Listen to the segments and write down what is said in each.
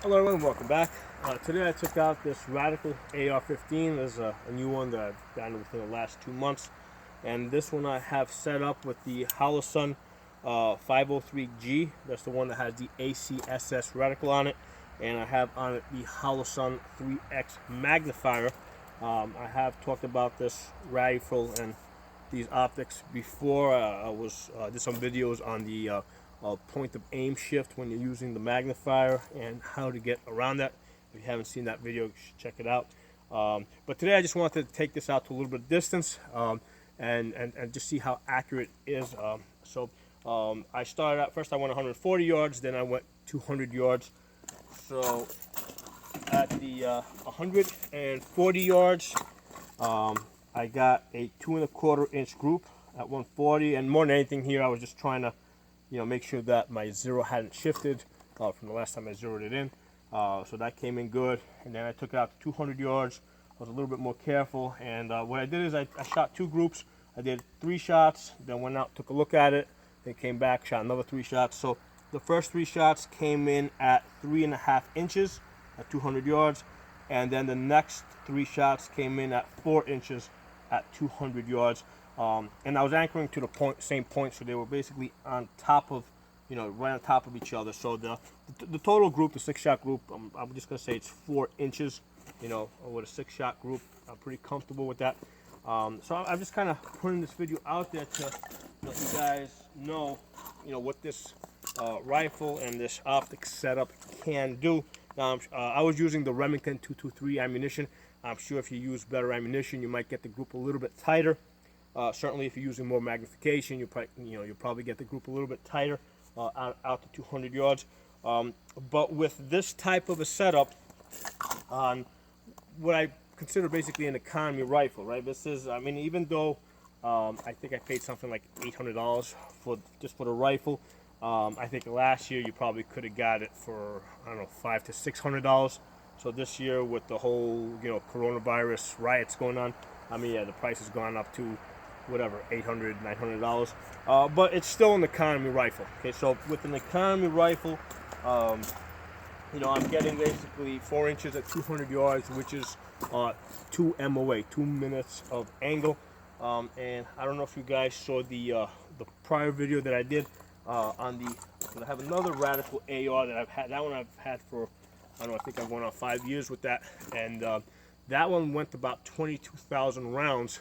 Hello everyone, welcome back. Today I took out this Radical AR-15. This is a new one that I've gotten within the last 2 months. And this one I have set up with the HS503g. That's the one that has the ACSS reticle on it. And I have on it the HS503x magnifier. I have talked about this rifle and these optics before. I did some videos on the point of aim shift when you're using the magnifier and how to get around that. If you haven't seen that video, you should check it out. But today I just wanted to take this out to a little bit of distance and just see how accurate it is. I started out, first I went 140 yards, then I went 200 yards. So at the 140 yards, I got a 2¼ inch group at 140, and more than anything here, I was just trying to make sure that my zero hadn't shifted from the last time I zeroed it in. So that came in good. And then I took it out to 200 yards. I was a little bit more careful. And what I did is I shot 2 groups. I did 3 shots, then went out, took a look at it, then came back, shot another 3 shots. So the first 3 shots came in at 3½ inches at 200 yards. And then the next 3 shots came in at 4 inches at 200 yards. And I was anchoring to the same point, so they were basically on top of, right on top of each other. So the total group, the 6-shot group, I'm just gonna say it's 4 inches, with a 6-shot group. I'm pretty comfortable with that. So I'm just kind of putting this video out there to let you guys know, what this rifle and this optics setup can do. Now, I was using the Remington 223 ammunition. I'm sure if you use better ammunition, you might get the group a little bit tighter. Certainly, if you're using more magnification, you'll probably get the group a little bit tighter out to 200 yards. But with this type of a setup on what I consider basically an economy rifle, right? This is, even though I think I paid something like $800 just for the rifle, I think last year you probably could have got it for, I don't know, $500 to $600. So this year with the whole, coronavirus riots going on, yeah, the price has gone up to whatever, $800, $900. But it's still an economy rifle. Okay, so with an economy rifle, I'm getting basically 4 inches at 200 yards, which is 2 MOA, 2 minutes of angle. And I don't know if you guys saw the prior video that I did I have another Radical AR that I've had. That one I've had for, I don't know, I think I've gone on 5 years with that. And that one went about 22,000 rounds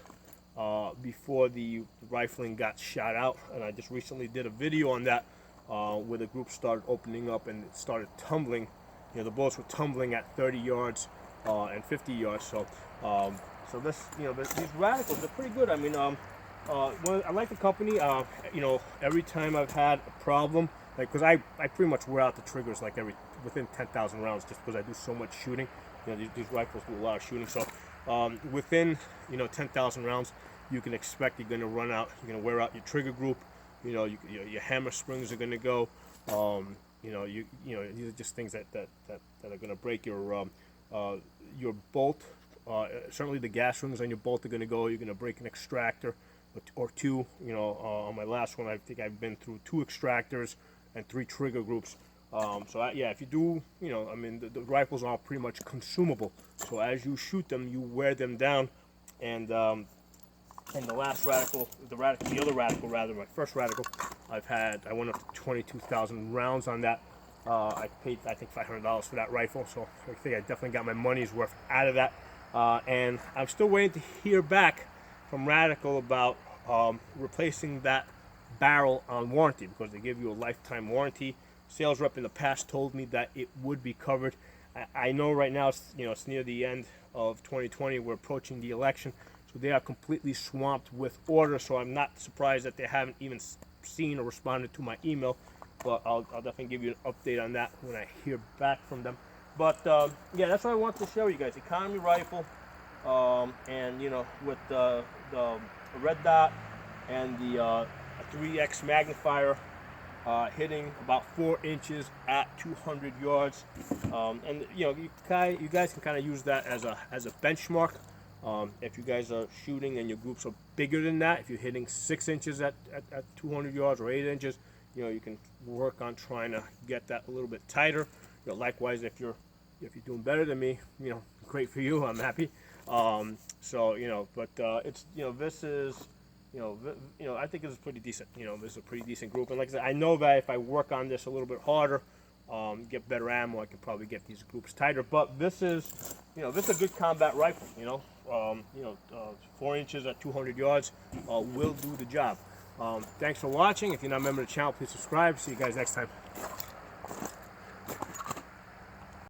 before the rifling got shot out. And I just recently did a video on that where the group started opening up and it started tumbling. The bullets were tumbling at 30 yards and 50 yards. So this, these Radicals, they're pretty good. I like the company. Every time I've had a problem, because I pretty much wear out the triggers within 10,000 rounds, just because I do so much shooting. These rifles do a lot of shooting. So within 10,000 rounds, you can expect you're going to run out. You're going to wear out your trigger group. Your hammer springs are going to go. These are just things that are going to break your bolt. Certainly the gas rings on your bolt are going to go. You're going to break an extractor or 2. On my last one, I think I've been through 2 extractors and 3 trigger groups. If you do, the rifles are pretty much consumable. So as you shoot them, you wear them down. And the last Radical, the other Radical, my first Radical, I went up to 22,000 rounds on that. I paid, I think, $500 for that rifle. So I think I definitely got my money's worth out of that. And I'm still waiting to hear back from Radical about replacing that barrel on warranty, because they give you a lifetime warranty. Sales rep in the past told me that it would be covered. I know right now it's near the end of 2020. We're approaching the election, so they are completely swamped with orders. So I'm not surprised that they haven't even seen or responded to my email. But I'll definitely give you an update on that when I hear back from them. But yeah, that's what I want to show you guys. Economy rifle, and with the red dot and the 3x magnifier. Hitting about 4 inches at 200 yards, and you guys can kind of use that as a benchmark. If you guys are shooting and your groups are bigger than that, if you're hitting 6 inches at 200 yards or 8 inches, you can work on trying to get that a little bit tighter. likewise, if you're doing better than me, great for you. I'm happy. So but it's this is I think it's pretty decent. This is a pretty decent group, and like I said, I know that if I work on this a little bit harder, get better ammo, I could probably get these groups tighter. But this is this is a good combat rifle. 4 inches at 200 yards will do the job. Thanks for watching. If you're not a member of the channel, please subscribe. See you guys next time.